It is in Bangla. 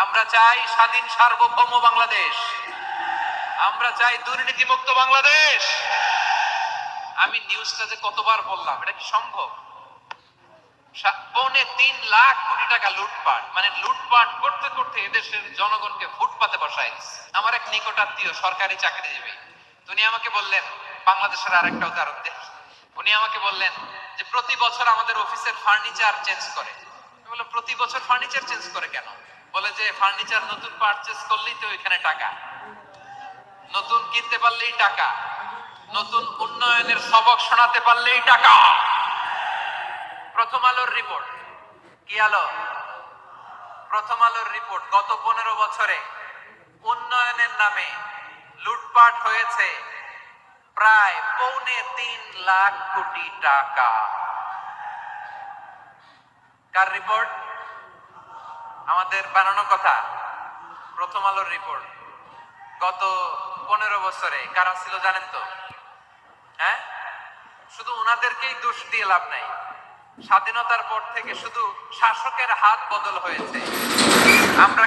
আমরা চাই স্বাধীন সার্বভৌম বাংলাদেশ, আমরা চাই দুর্নীতিমুক্ত বাংলাদেশ। আমি নিউজটা যে কতবার বললাম, এটা কি সম্ভব? 3.25 কোটি টাকা লুটপাট, মানে লুটপাট করতে করতে এদেশের জনগণকে ফুটপাতে বসায় দিচ্ছে। আমার এক নিকটাত্মীয় সরকারি চাকরিজীবী, উনি আমাকে বললেন, বাংলাদেশের আরেকটা উদাহরণ দেখি। উনি আমাকে বললেন যে প্রতি বছর আমাদের অফিসের ফার্নিচার চেঞ্জ করে। আমি বললাম, প্রতি বছর ফার্নিচার চেঞ্জ করে কেন? বলে যে ফার্নিচার নতুন পারচেজ করলেই তো এখানে টাকা, নতুন কিনতে পারলেই টাকা, নতুন উন্নয়নের সবক শোনাতে পারলেই টাকা। প্রথম আলোর রিপোর্ট, কি আলো? প্রথম আলোর রিপোর্ট, গত 15 বছরে উন্নয়নের নামে লুটপাট হয়েছে প্রায় 3.25 লাখ কোটি টাকা। কার রিপোর্ট? আমাদের বানানো কথা। প্রথম আলোর রিপোর্ট। গত 15 বছরে কারা ছিল জানেন তো? হ্যাঁ, শুধু ওনাদেরকেই দোষ দিয়ে লাভ নাই। স্বাধীনতার পর থেকে শুধু শাসকের হাত বদল হয়েছে। আমরা